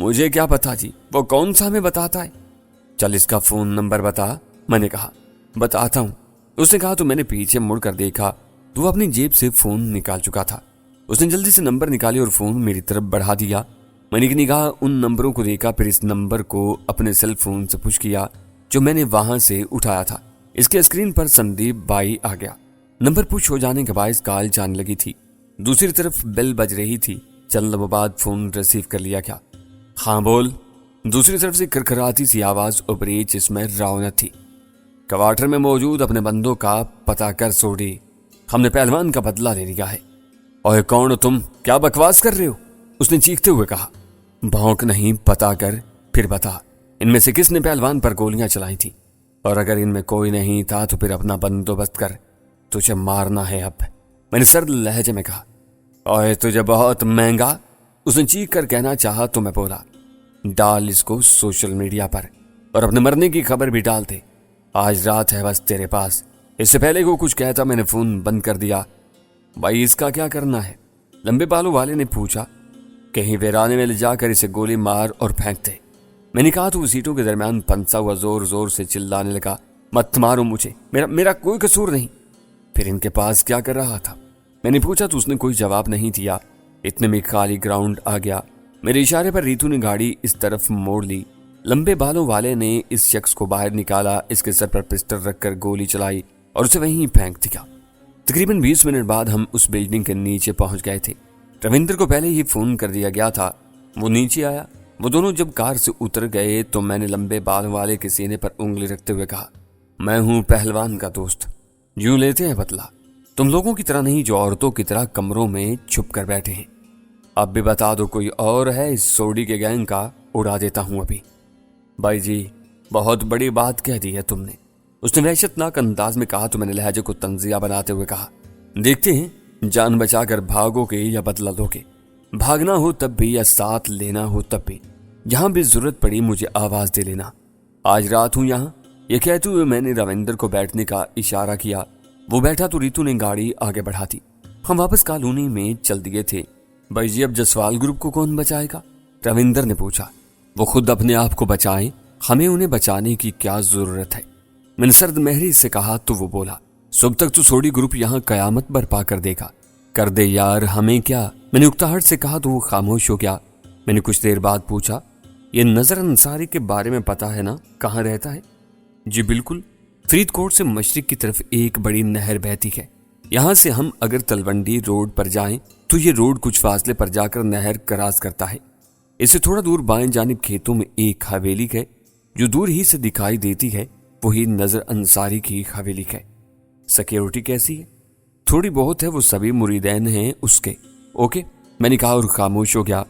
मुझे क्या पता जी, वो कौन सा हमें बताता है। चल इसका फोन नंबर बता। मैंने कहा बताता हूँ। उसने कहा तो मैंने पीछे मुड़कर देखा तो वो अपनी जेब से फोन निकाल चुका था। उसने जल्दी से नंबर निकाली और फोन मेरी तरफ बढ़ा दिया। मैंने एक निगाह उन नंबरों को देखा, फिर इस नंबर को अपने सेल फोन से पुश किया जो मैंने वहां से उठाया था। इसके स्क्रीन पर संदीप बाई आ गया। नंबर पुश हो जाने के बाद कॉल जाने लगी थी। दूसरी तरफ बेल बज रही थी। चंद लम्हों बाद फोन रिसीव कर लिया गया। हाँ बोल। दूसरी तरफ से खरखराती सी आवाज उभरी जिसमें रौनक थी। क्वार्टर में मौजूद अपने बंदों का पता कर सोडी, हमने पहलवान का बदला ले लिया है। ओए कौन हो तुम, क्या बकवास कर रहे हो? उसने चीखते हुए कहा। भौंक नहीं, पता कर फिर बता, इनमें से किसने पहलवान पर गोलियां चलाई थी? और अगर इनमें कोई नहीं था तो फिर अपना बंदोबस्त कर, तुझे मारना है अब, मैंने सर्द लहजे में कहा। ओए तुझे बहुत महंगा, उसने चीख कर कहना चाहा तो मैं बोला, डाल इसको सोशल मीडिया पर और अपने मरने की खबर भी डाल दे। आज रात है बस तेरे पास। इससे पहले को कुछ कहता मैंने फोन बंद कर दिया। भाई इसका क्या करना है? लंबे बालों वाले ने पूछा। कहीं वीराने में ले जाकर इसे गोली मार और फेंक दे। मैंने कहा तो वो सीटों के दरमियान पंसा हुआ जोर जोर से चिल्लाने लगा, मत मारो मुझे, मेरा कोई कसूर नहीं। फिर इनके पास क्या कर रहा था? मैंने पूछा तो उसने कोई जवाब नहीं दिया। इतने में खाली ग्राउंड आ गया। मेरे इशारे पर रीतू ने गाड़ी इस तरफ मोड़ ली। लंबे बालों वाले ने इस शख्स को बाहर निकाला, इसके सर पर पिस्टल रखकर गोली चलाई और उसे वहीं फेंक दिया। तकरीबन 20 मिनट बाद हम उस बिल्डिंग के नीचे पहुंच गए थे। रविंद्र को पहले ही फोन कर दिया गया था। वो नीचे आया। वो दोनों जब कार से उतर गए तो मैंने लंबे बाल वाले के सीने पर उंगली रखते हुए कहा, मैं हूं पहलवान का दोस्त, यूं लेते हैं बदला। तुम लोगों की तरह नहीं जो औरतों की तरह कमरों में छुप कर बैठे हैं। अब भी बता दो कोई और है इस सोडी के गैंग का, उड़ा देता हूं अभी। भाई जी बहुत बड़ी बात कह दी है तुमने, उसने वहशतनाक अंदाज में कहा तो मैंने लहजे को तंजिया बनाते हुए कहा, देखते हैं जान बचाकर भागोगे या बदला दोगे। भागना हो तब भी या साथ लेना हो तब भी, जहां भी जरूरत पड़ी मुझे आवाज दे लेना। आज रात हूं यहां। ये कहते हुए मैंने रविंद्र को बैठने का इशारा किया। वो बैठा तो रीतू ने गाड़ी आगे बढ़ा दी। हम वापस कॉलोनी में चल दिए थे। भाई जी अब जसवाल ग्रुप को कौन बचाएगा? रविंद्र ने पूछा। वो खुद अपने आप को बचाएं, हमें उन्हें बचाने की क्या जरूरत है? मैंने सर्द महरी से कहा तो वो बोला, सुबह तक तो सोडी ग्रुप यहाँ कयामत बर्पा कर देगा। कर दे यार, हमें क्या? मैंने उकताहट से कहा तो वो खामोश हो गया। मैंने कुछ देर बाद पूछा, ये नजर अंसारी के बारे में पता है ना, कहाँ रहता है? जी बिल्कुल, फरीदकोट से मशरिक की तरफ एक बड़ी नहर बहती है। यहाँ से हम अगर तलवंडी रोड पर जाएं तो ये रोड कुछ फासले पर जाकर नहर क्रॉस करता है। इससे थोड़ा दूर बाएं जानिब खेतों में एक हवेली है जो दूर ही से दिखाई देती है, वही नजर अंसारी की हवेली है। सिक्योरिटी कैसी है? थोड़ी बहुत है, वो सभी मुरीदैन हैं उसके। ओके, मैंने कहा और खामोश हो गया।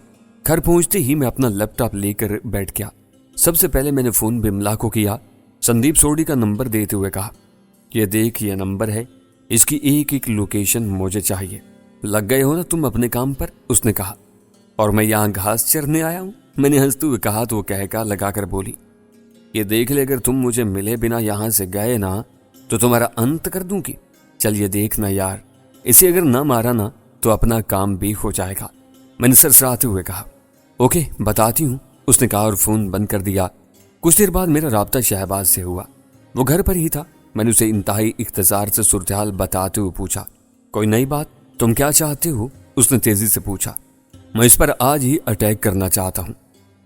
घर पहुंचते ही मैं अपना लैपटॉप लेकर बैठ गया। सबसे पहले मैंने फोन बिमला को किया। संदीप सोडी का नंबर देते हुए कहा, ये देख ये नंबर है, इसकी एक एक लोकेशन मुझे चाहिए। लग गए हो ना तुम अपने काम पर? उसने कहा। और मैं यहाँ घास चरने आया हूँ, मैंने हंसते हुए कहा तो वो कहका लगाकर बोली, ये देख ले अगर तुम मुझे मिले बिना यहाँ से गए ना तो तुम्हारा अंत कर दूंगी। चल ये देखना यार, इसे अगर ना मारा ना तो अपना काम भी हो जाएगा। मैंने सरसराते हुए कहा, ओके बताती हूँ, उसने कहा और फोन बंद कर दिया। कुछ देर बाद मेरा राब्ता शहबाज से हुआ। वो घर पर ही था। मैंने उसे इंतहाई इख्तिसार से सूरत-ए-हाल बताते हुए पूछा, कोई नई बात? तुम क्या चाहते हो? उसने तेजी से पूछा। मैं इस पर आज ही अटैक करना चाहता हूँ।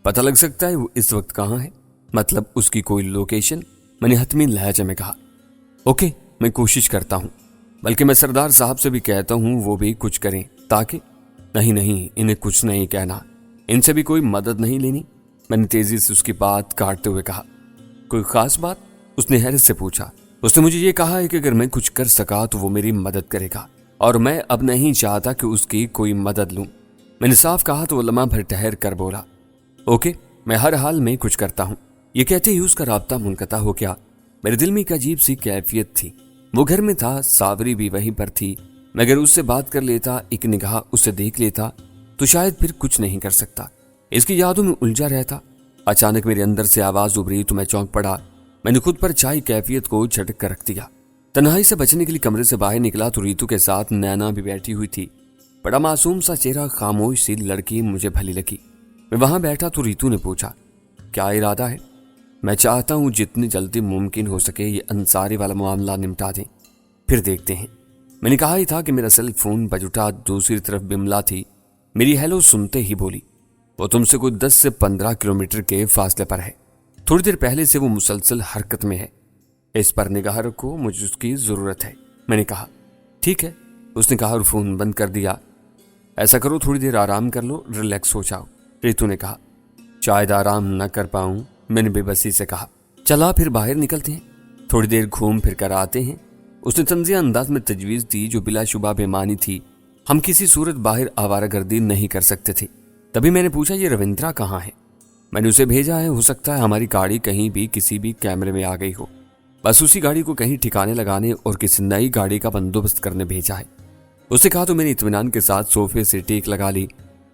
पता लग सकता है वो इस वक्त कहाँ है, मतलब उसकी कोई लोकेशन? मैंने हतमी लहजे में कहा। ओके मैं कोशिश करता हूँ, बल्कि मैं सरदार साहब से भी कहता हूँ वो भी कुछ करें ताकि। नहीं इन्हें कुछ नहीं कहना, इनसे भी कोई मदद नहीं लेनी। मैंने तेजी से उसकी बात काटते हुए कहा। कोई खास बात? उसने हैरत से पूछा। उसने मुझे ये कहा है कि अगर मैं कुछ कर सका तो वो मेरी मदद करेगा और मैं अब नहीं चाहता कि उसकी कोई मदद लूं। मैंने साफ कहा तो वो लम्हा भर ठहर कर बोला, ओके मैं हर हाल में कुछ करता हूं। ये कहते ही उसका राब्ता मुनक़ता हो गया। मेरे दिल में एक अजीब सी कैफियत थी। वो घर में था, सावरी भी वहीं पर थी। मैं अगर उससे बात कर लेता, एक निगाह उसे देख लेता तो शायद फिर कुछ नहीं कर सकता। इसकी यादों में उलझा रहता। अचानक मेरे अंदर से आवाज उभरी तो मैं चौंक पड़ा। मैंने खुद पर छाई कैफियत को झटक कर रख दिया। तन्हाई से बचने के लिए कमरे से बाहर निकला तो रीतू के साथ नैना भी बैठी हुई थी। बड़ा मासूम सा चेहरा, खामोश सी लड़की मुझे भली लगी। मैं वहां बैठा तो रितु ने पूछा, क्या इरादा है? मैं चाहता हूं जितनी जल्दी मुमकिन हो सके ये अंसारी वाला मामला निपटा दें, फिर देखते हैं। मैंने कहा ही था कि मेरा सेल फोन बज उठा। दूसरी तरफ बिमला थी। मेरी हेलो सुनते ही बोली, वो तुमसे कोई 10 से 15 किलोमीटर के फासले पर है। थोड़ी देर पहले से वो मुसलसल हरकत में है। इस पर निगाह रखो, मुझे उसकी जरूरत है। मैंने कहा ठीक है, उसने कहा और फोन बंद कर दिया। ऐसा करो, थोड़ी देर आराम कर लो, रिलैक्स हो जाओ। रितु ने कहा, शायद आराम न कर पाऊं। मैंने बेबसी से कहा, चला फिर बाहर निकलते हैं, थोड़ी देर घूम फिर कर आते हैं। उसने तंजिया अंदाज में तजवीज दी जो बिलाशुबा बेमानी थी। हम किसी सूरत बाहर आवारागर्दी नहीं कर सकते थे। तभी मैंने पूछा, ये रविंद्रा कहाँ है? मैंने उसे भेजा है, हो सकता है हमारी गाड़ी कहीं भी किसी भी कैमरे में आ गई हो। बस उसी गाड़ी को कहीं ठिकाने लगाने और किसी नई गाड़ी का बंदोबस्त करने भेजा है। उसने कहा तो मैंने इत्मीनान के साथ सोफे से टेक लगा ली।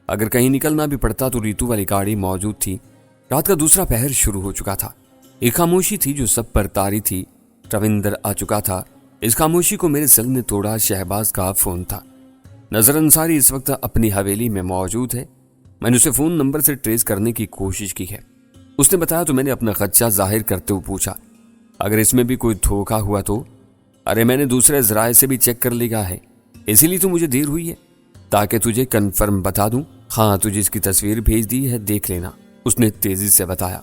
अगर कहीं निकलना भी पड़ता तो रितु वाली गाड़ी मौजूद थी। रात का दूसरा पहर शुरू हो चुका था। एक खामोशी थी जो सब पर तारी थी। रविंदर आ चुका था। इस खामोशी को मेरे सेल ने तोड़ा। शहबाज का फोन था। नजर अंसारी इस वक्त अपनी हवेली में मौजूद है। मैंने उसे फोन नंबर से ट्रेस करने की कोशिश की है। उसने बताया तो मैंने अपना खदशा जाहिर करते हुए पूछा, अगर इसमें भी कोई धोखा हुआ तो? अरे मैंने दूसरे जराये से भी चेक कर लिया है, इसीलिए तो मुझे देर हुई है, ताकि तुझे कंफर्म बता दूं। हाँ, तुझे इसकी तस्वीर भेज दी है, देख लेना, उसने तेजी से बताया।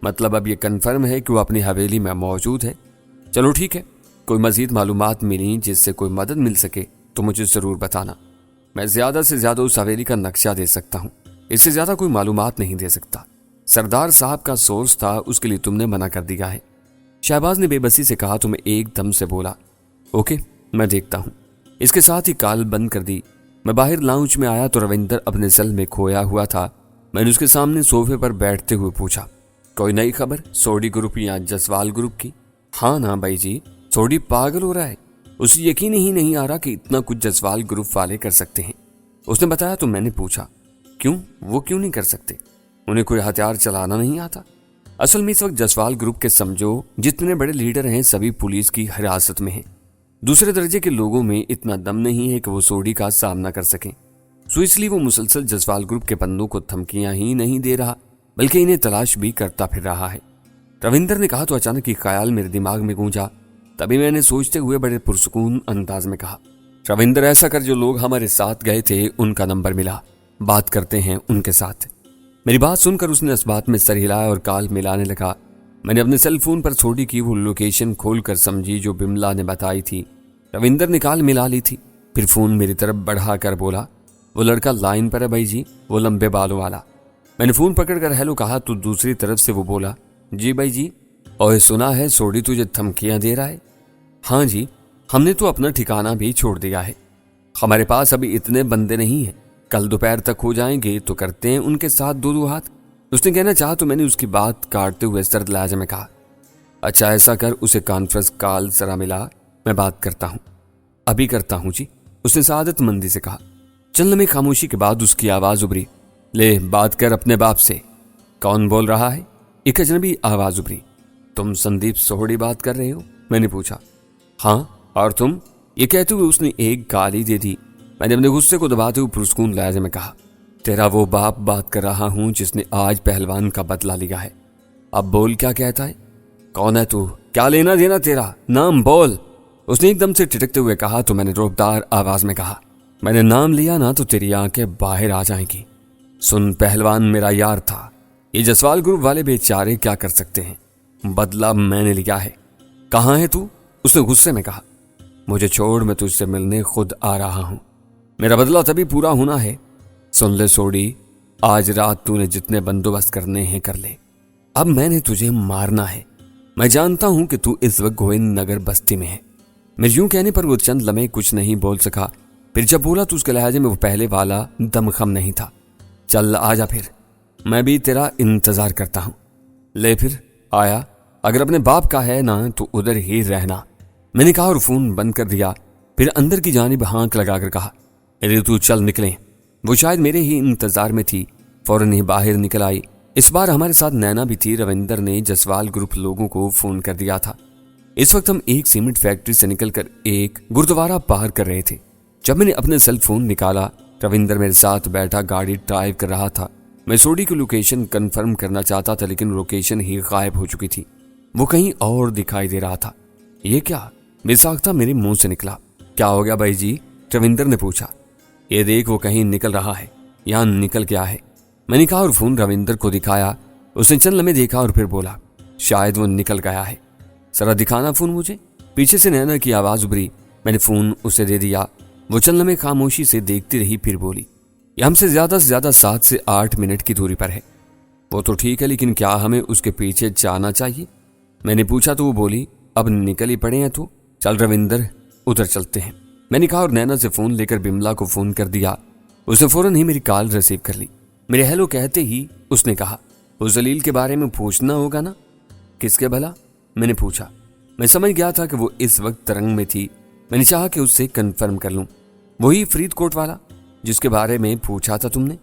मतलब अब ये कंफर्म है कि वो अपनी हवेली में मौजूद है। चलो ठीक है, कोई मजीद मालूमात मिली जिससे कोई मदद मिल सके तो मुझे जरूर बताना। मैं ज्यादा से ज्यादा उस हवेली का नक्शा दे सकता हूँ, इससे ज्यादा कोई मालूमात नहीं दे सकता। सरदार साहब का सोर्स था, उसके लिए तुमने मना कर दिया है। शहबाज ने बेबसी से कहा तो मैं एकदम से बोला, ओके मैं देखता हूँ। इसके साथ ही कॉल बंद कर दी। मैं बाहर लाउंज में आया तो रविंदर अपने सेल में खोया हुआ था। मैंने उसके सामने सोफे पर बैठते हुए पूछा, कोई नई खबर सोडी ग्रुप या जसवाल ग्रुप की? हाँ ना भाई जी, सोडी पागल हो रहा है, उसे यकीन ही नहीं आ रहा कि इतना कुछ जसवाल ग्रुप वाले कर सकते हैं। उसने बताया तो मैंने पूछा, क्यों, वो क्यों नहीं कर सकते? उन्हें कोई हथियार चलाना नहीं आता? असल में इस वक्त जसवाल ग्रुप के समझो जितने बड़े लीडर हैं सभी पुलिस की हिरासत में हैं। दूसरे दर्जे के लोगों में इतना दम नहीं है कि वो सोडी का सामना कर सकें। सो इसलिए वो मुसलसल जसवाल ग्रुप के बंदों को धमकियां ही नहीं दे रहा, बल्कि इन्हें तलाश भी करता फिर रहा है। रविंदर ने कहा तो अचानक ही ख्याल मेरे दिमाग में गूंजा। तभी मैंने सोचते हुए बड़े पुरसुकून अंदाज में कहा, रविंदर ऐसा कर, जो लोग हमारे साथ गए थे उनका नंबर मिला, बात करते हैं उनके साथ। मेरी बात सुनकर उसने इस बात में सर हिलाया और कॉल मिलाने लगा। मैंने अपने सेल फोन पर सोडी की वो लोकेशन खोलकर समझी जो बिमला ने बताई थी। रविंदर ने कॉल मिला ली थी। फिर फोन मेरी तरफ बढ़ाकर बोला, वो लड़का लाइन पर है भाई जी, वो लंबे बालों वाला। मैंने फोन पकड़कर हेलो कहा तो दूसरी तरफ से वो बोला, जी भाई जी, और सुना है सोडी तुझे धमकियां दे रहा है? हाँ जी, हमने तो अपना ठिकाना भी छोड़ दिया है। हमारे पास अभी इतने बंदे नहीं हैं, कल दोपहर तक हो जाएंगे तो करते हैं उनके साथ दो दो हाथ। उसने कहना चाहा तो मैंने उसकी बात काटते हुए सर्द लहजे में कहा, अच्छा ऐसा कर, उसे कॉन्फ्रेंस कॉल जरा मिला, मैं बात करता हूँ। अभी करता हूँ जी, उसने सादतमंदी से कहा। चंद लम्हे खामोशी के बाद उसकी आवाज उभरी, ले बात कर अपने बाप से। कौन बोल रहा है? एक अजनबी आवाज उभरी। तुम संदीप सोहड़ी बात कर रहे हो? मैंने पूछा। हाँ, और तुम? ये कहते हुए उसने एक गाली दे दी। मैंने अपने गुस्से को दबाते हुए पुरस्कून लहजे में कहा, तेरा वो बाप बात कर रहा हूं जिसने आज पहलवान का बदला लिया है। अब बोल, क्या कहता है? कौन है तू? क्या लेना देना तेरा? नाम बोल, उसने एकदम से टिटकते हुए कहा तो मैंने रोबदार आवाज में कहा, मैंने नाम लिया ना तो तेरी आंखें बाहर आ जाएंगी। सुन, पहलवान मेरा यार था, ये जसवाल ग्रुप वाले बेचारे क्या कर सकते हैं? बदला मैंने लिया है। कहाँ है तू? उसने गुस्से में कहा। मुझे छोड़, मैं तुझसे मिलने खुद आ रहा हूं। मेरा बदला तभी पूरा होना है। सुन ले सोडी, आज रात तूने जितने बंदोबस्त करने हैं कर ले। अब मैंने तुझे मारना है। मैं जानता हूं कि तू इस वक्त गोविंद नगर बस्ती में है। मेरे यूं कहने पर वो चंद लम्हे कुछ नहीं बोल सका। फिर जब बोला तो उसके लहजे में वो पहले वाला दमखम नहीं था। चल आजा, फिर मैं भी तेरा इंतजार करता हूं। ले फिर आया, अगर अपने बाप का है ना तो उधर ही रहना, मैंने कहा और फोन बंद कर दिया। फिर अंदर की जानिब हाँक लगाकर कहा, रितु चल निकलें। वो शायद मेरे ही इंतजार में थी, फौरन ही बाहर निकल आई। इस बार हमारे साथ नैना भी थी। रविंदर ने जसवाल ग्रुप लोगों को फोन कर दिया था। इस वक्त हम एक सीमेंट फैक्ट्री से निकलकर एक गुरुद्वारा पार कर रहे थे। जब मैंने अपने सेल फोन निकाला, रविंदर मेरे साथ बैठा गाड़ी ड्राइव कर रहा था। मैं सोडी की लोकेशन कंफर्म करना चाहता था, लेकिन लोकेशन ही गायब हो चुकी थी। वो कहीं और दिखाई दे रहा था। ये क्या? बेसाख्ता मेरे मुंह से निकला। क्या हो गया भाई जी? रविंदर ने पूछा। ये देख, वो कहीं निकल रहा है। यहाँ निकल गया है, मैंने कहा और फोन रविंदर को दिखाया। उसने चंद लम्हे देखा और फिर बोला, शायद वो निकल गया है। जरा दिखाना फोन मुझे। पीछे से नैना की आवाज उभरी। मैंने फोन उसे दे दिया। वो चंद लम्हे खामोशी से देखती रही, फिर बोली, ये हमसे ज्यादा से ज्यादा 7 से 8 मिनट की दूरी पर है। वो तो ठीक है, लेकिन क्या हमें उसके पीछे जाना चाहिए? मैंने पूछा तो वो बोली, अब निकल ही पड़े हैं तो चल रविंदर, उधर चलते हैं। मैंने कहा और नैना से फोन लेकर बिमला को फोन कर दिया। उसने फौरन ही मेरी कॉल रिसीव कर ली। मेरे हेलो कहते ही उसने कहा, उस जलील के बारे में पूछना होगा ना? किसके भला? मैंने पूछा। मैं समझ गया था कि वो इस वक्त तरंग में थी। मैंने चाहा कि उससे कंफर्म कर लूं। वही फरीदकोट वाला जिसके बारे में पूछा था तुमने?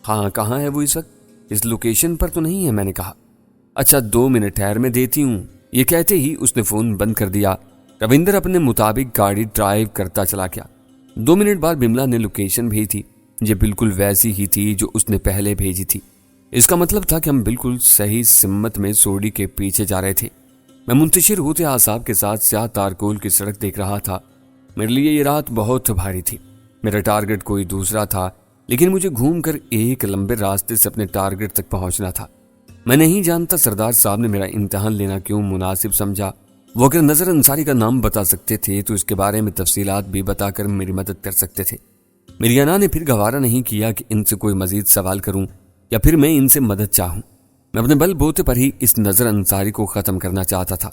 हाँ, कहाँ है वो इस वक्त? इस लोकेशन पर तो नहीं है, मैंने कहा। अच्छा 2 मिनट ठहर, मैं देती हूँ। ये कहते ही उसने फोन बंद कर दिया। रविंदर अपने मुताबिक गाड़ी ड्राइव करता चला गया। 2 मिनट बाद बिमला ने लोकेशन भेजी थी। ये बिल्कुल वैसी ही थी जो उसने पहले भेजी थी। इसका मतलब था कि हम बिल्कुल सही सिम्मत में सोडी के पीछे जा रहे थे। मैं मुंतशिर होते आसाब के साथ स्याह तारकोल की सड़क देख रहा था। मेरे लिए ये रात बहुत भारी थी। मेरा टारगेट कोई दूसरा था, लेकिन मुझे घूमकर एक लंबे रास्ते से अपने टारगेट तक पहुंचना था। मैं नहीं जानता सरदार साहब ने मेरा इम्तिहान लेना क्यों मुनासिब समझा। वो अगर नजर अंसारी का नाम बता सकते थे तो इसके बारे में तफसीलात भी बताकर मेरी मदद कर सकते थे। मेरी अना ने फिर गवारा नहीं किया कि इनसे कोई मजीद सवाल करूं या फिर मैं इनसे मदद चाहूं। मैं अपने बल बोते पर ही इस नजर अंसारी को खत्म करना चाहता था।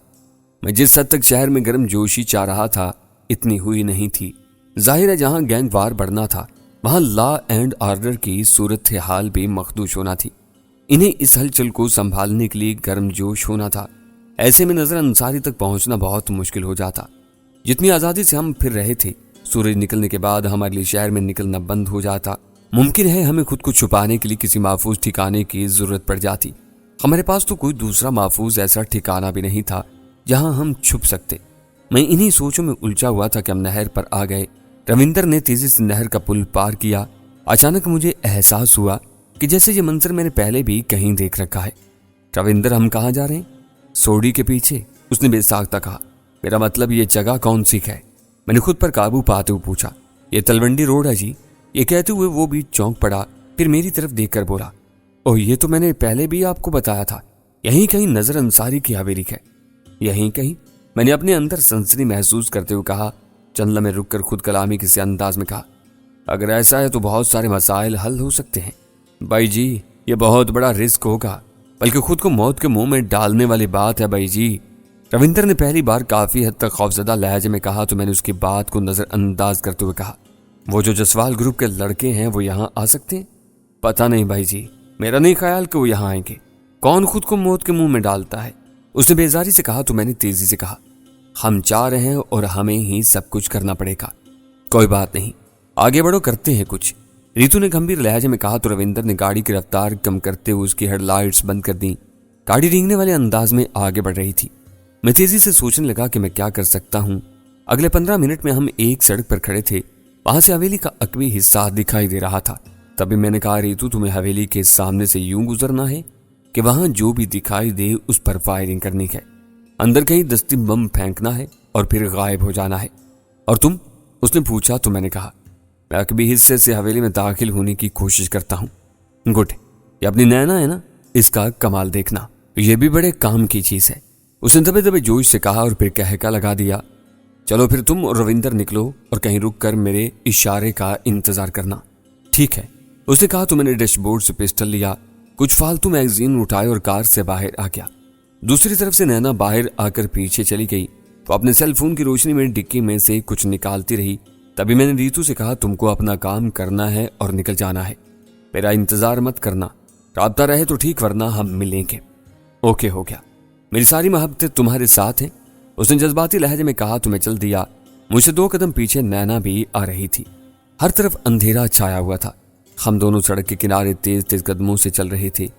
मैं जिस हद तक शहर में गर्म जोशी चाह रहा था, इतनी हुई नहीं थी। जाहिर है जहां गैंग वार बढ़ना था, वहां लॉ एंड ऑर्डर की सूरत हाल भी मखदूश होना थी। इन्हें इस हलचल को संभालने के लिए गर्मजोश होना था। ऐसे में नजर अंसारी तक पहुंचना बहुत मुश्किल हो जाता। जितनी आजादी से हम फिर रहे थे, सूरज निकलने के बाद हमारे लिए शहर में निकलना बंद हो जाता। मुमकिन है हमें खुद को छुपाने के लिए किसी महफूज ठिकाने की जरूरत पड़ जाती। हमारे पास तो कोई दूसरा महफूज ऐसा ठिकाना भी नहीं था जहां हम छुप सकते। मैं इन्हीं सोचों में उलझा हुआ था कि हम नहर पर आ गए। रविंदर ने तेजी से नहर का पुल पार किया। अचानक मुझे एहसास हुआ कि जैसे ये मंजर मैंने पहले भी कहीं देख रखा है। रविंदर, हम कहाँ जा रहे हैं? सोडी के पीछे, उसने बेसाख्ता कहा। मेरा मतलब ये जगह कौन सी है? मैंने खुद पर काबू पाते हुए पूछा। ये तलवंडी रोड है जी। ये कहते हुए वो भी चौंक पड़ा, फिर मेरी तरफ देखकर बोला, ओह ये तो मैंने पहले भी आपको बताया था। यहीं कहीं नजर अंसारी की हवेली है। यहीं कहीं? मैंने अपने अंदर सनसनी महसूस करते हुए कहा। चंद लम्हे रुककर खुद कलामी किसी अंदाज में कहा, अगर ऐसा है तो बहुत सारे मसाइल हल हो सकते हैं। भाई जी, ये बहुत बड़ा रिस्क होगा, बल्कि खुद को मौत के मुंह में डालने वाली बात है भाई जी। रविंदर ने पहली बार काफी हद तक खौफजदा लहजे में कहा तो मैंने उसकी बात को नजरअंदाज करते हुए कहा, वो जो जसवाल ग्रुप के लड़के हैं वो यहाँ आ सकते हैं? पता नहीं भाई जी, मेरा नहीं ख्याल कि वो यहाँ आएंगे। कौन खुद को मौत के मुंह में डालता है? उसने बेजारी से कहा तो मैंने तेजी से कहा, हम चाह रहे हैं और हमें ही सब कुछ करना पड़ेगा। कोई बात नहीं, आगे बढ़ो, करते हैं कुछ। रीतू ने गंभीर लहजे में कहा तो रविंदर ने गाड़ी की रफ्तार कम करते हुए उसकी हेडलाइट्स बंद कर दी। गाड़ी रेंगने वाले अंदाज में आगे बढ़ रही थी। मैं तेजी से सोचने लगा कि मैं क्या कर सकता हूँ। अगले 15 मिनट में हम एक सड़क पर खड़े थे। वहां से हवेली का अकवी हिस्सा दिखाई दे रहा था। तभी मैंने कहा, रीतू तुम्हें हवेली के सामने से यूं गुजरना है कि वहां जो भी दिखाई दे उस पर फायरिंग करनी है। अंदर कहीं दस्ती बम फेंकना है और फिर गायब हो जाना है। और तुम? उसने पूछा तो मैंने कहा, मैं अकबी हिस्से से हवेली में दाखिल होने की कोशिश करता हूँ। गुड, ये अपनी नैना है ना, इसका कमाल देखना, ये भी बड़े काम की चीज है। उसने दबे दबे जोश से कहा और फिर कहका लगा दिया, चलो फिर तुम और रविंदर निकलो और कहीं रुक कर मेरे इशारे का इंतजार करना। ठीक है, उसने कहा तो मैंने डैशबोर्ड से पिस्टल लिया, कुछ फालतू मैगजीन उठाए और कार से बाहर आ गया। दूसरी तरफ से नैना बाहर आकर पीछे चली गई तो अपने सेल फोन की रोशनी में डिक्की में से कुछ निकालती रही। तभी मैंने रीतू से कहा, तुमको अपना काम करना है और निकल जाना है, मेरा इंतजार मत करना। राब्ता रहे तो ठीक, वरना हम मिलेंगे। ओके, हो गया, मेरी सारी मोहब्बतें तुम्हारे साथ हैं, उसने जज्बाती लहजे में कहा तो मैं चल दिया। मुझसे 2 कदम पीछे नैना भी आ रही थी। हर तरफ अंधेरा छाया हुआ था। हम दोनों सड़क के किनारे तेज तेज कदमों से चल रहे थे।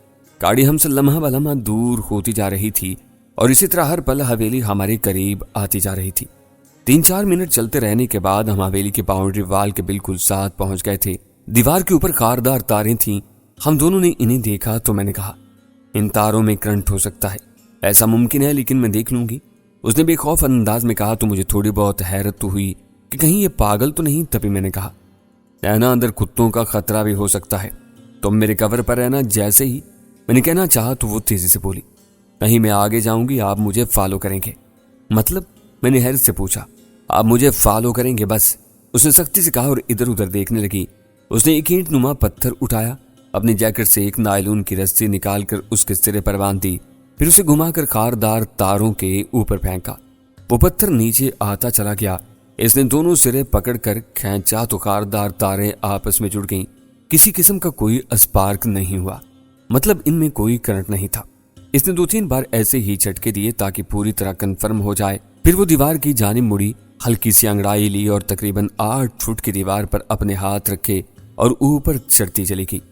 गाड़ी हमसे लम्हा ब लम्हा दूर होती जा रही थी और इसी तरह हर पल हवेली हमारे करीब आती जा रही थी। 3-4 मिनट चलते रहने के बाद हम हवेली के बाउंड्री वाल के बिल्कुल साथ पहुंच गए थे। दीवार के ऊपर खारदार तारें थीं हम दोनों ने इन्हें देखा तो मैंने कहा, इन तारों में करंट हो सकता है, ऐसा मुमकिन है, लेकिन मैं देख लूंगी। उसने बेखौफ अंदाज में कहा तो मुझे थोड़ी बहुत हैरत तो हुई कि कहीं ये पागल तो नहीं। तभी मैंने कहा, नैना अंदर कुत्तों का खतरा भी हो सकता है, तुम मेरे कवर पर रहना। जैसे ही मैंने कहना चाहा तो वो तेजी से बोली, नहीं मैं आगे जाऊंगी, आप मुझे फॉलो करेंगे। मतलब? मैंने हैरत से पूछा। आप मुझे फॉलो करेंगे बस? उसने सख्ती से कहा और इधर उधर देखने लगी। उसने एक ईंट नुमा पत्थर उठाया, अपनी जैकेट से एक नायलून की रस्सी निकालकर उसके सिरे पर बांध दी, फिर उसे घुमाकर खारदार तारों के ऊपर फेंका। वो पत्थर नीचे आता चला गया। इसने दोनों सिरे पकड़कर खींचा तो खारदार तारें आपस में जुड़ गईं। किसी किस्म का कोई स्पार्क नहीं हुआ, मतलब इनमें कोई करंट नहीं था। इसने 2-3 बार ऐसे ही झटके दिए ताकि पूरी तरह कंफर्म हो जाए। फिर वो दीवार की जानिब मुड़ी, हल्की सी अंगड़ाई ली और तकरीबन 8 फुट की दीवार पर अपने हाथ रखे और ऊपर चढ़ती चली गई।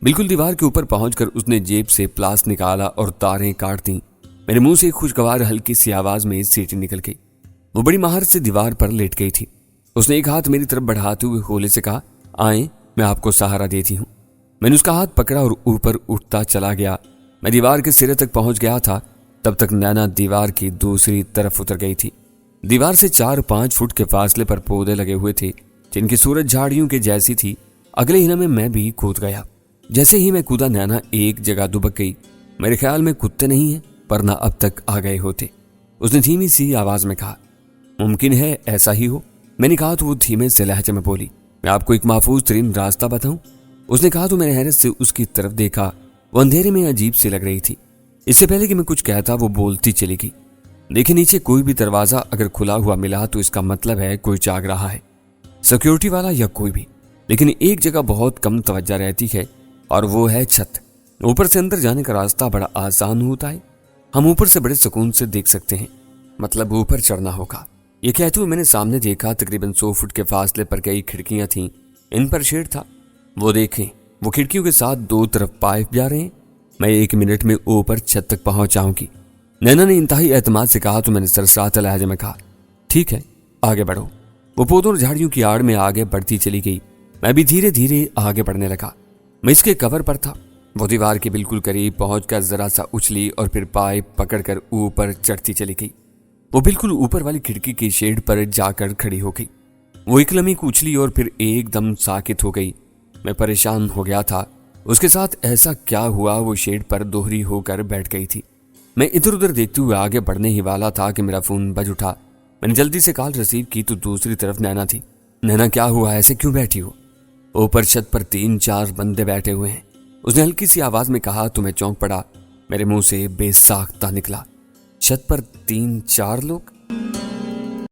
बिल्कुल दीवार के ऊपर पहुंचकर उसने जेब से प्लास निकाला और तारें काट दी। मेरे मुंह से खुशगवार हल्की सी आवाज में सीटी निकल गई। वो बड़ी महारत से दीवार पर लेट गई थी। उसने एक हाथ मेरी तरफ बढ़ाते हुए होले से कहा, आए, मैं आपको सहारा देती हूँ। मैंने उसका हाथ पकड़ा और ऊपर उठता चला गया। मैं दीवार के सिरे तक पहुंच गया था, तब तक नैना दीवार की दूसरी तरफ उतर गई थी। दीवार से 4-5 फुट के फासले पर पौधे लगे हुए थे, जिनकी सूरत झाड़ियों के जैसी थी। अगले ही में मैं भी कूद गया। जैसे ही मैं कूदा, नैना एक जगह दुबक गई। मेरे ख्याल में कुत्ते नहीं है, वरना अब तक आ गए होते। उसने धीमी सी आवाज में कहा, मुमकिन है ऐसा ही हो। मैंने कहा तो वो धीमे से लहजे में बोली, मैं आपको एक महफूज तरीन रास्ता बताऊं? उसने कहा तो मैंने हैरत से उसकी तरफ देखा। वो अंधेरे में अजीब सी लग रही थी। इससे पहले कि मैं कुछ कहता वो बोलती चली गई, देखिए नीचे कोई भी दरवाजा अगर खुला हुआ मिला तो इसका मतलब है कोई जाग रहा है, सिक्योरिटी वाला या कोई भी। लेकिन एक जगह बहुत कम तवज्जो रहती है और वो है छत। ऊपर से अंदर जाने का रास्ता बड़ा आसान होता है, हम ऊपर से बड़े सुकून से देख सकते हैं, मतलब ऊपर चढ़ना होगा। ये कहते हुए मैंने सामने देखा, तकरीबन 100 फुट के फासले पर कई खिड़कियां थीं, इन पर शेड था। वो देखें, वो खिड़कियों के साथ 2 तरफ पाइप जा रहे हैं। मैं 1 मिनट में ऊपर छत तक पहुंच जाऊंगी। नैना ने इंतहाई एतमाद से कहा तो मैंने सरसराते लहजे में कहा, ठीक है, आगे बढ़ो। वो पौधों और झाड़ियों की आड़ में आगे बढ़ती चली गई। मैं भी धीरे धीरे आगे बढ़ने लगा। मैं इसके कवर पर था। वो दीवार के बिल्कुल करीब पहुंचकर जरा सा उछली और फिर पाइप पकड़कर ऊपर चढ़ती चली गई। वो बिल्कुल ऊपर वाली खिड़की की शेड पर जाकर खड़ी हो गई। वो एक लम्हे को उछली और फिर एकदम साकित हो गई। मैं परेशान हो गया था, उसके साथ ऐसा क्या हुआ? वो शेड पर दोहरी होकर बैठ गई थी। मैं इधर उधर देखते हुए आगे बढ़ने ही वाला था कि मेरा फोन बज उठा। मैंने जल्दी से कॉल रिसीव की तो दूसरी तरफ नैना थी। नैना, क्या हुआ, ऐसे क्यों बैठी हो? ऊपर छत पर 3-4 बंदे बैठे हुए हैं, उसने हल्की सी आवाज में कहा तो मैं चौंक पड़ा। मेरे मुंह से बेसाख्ता निकला, छत पर 3-4 लोग?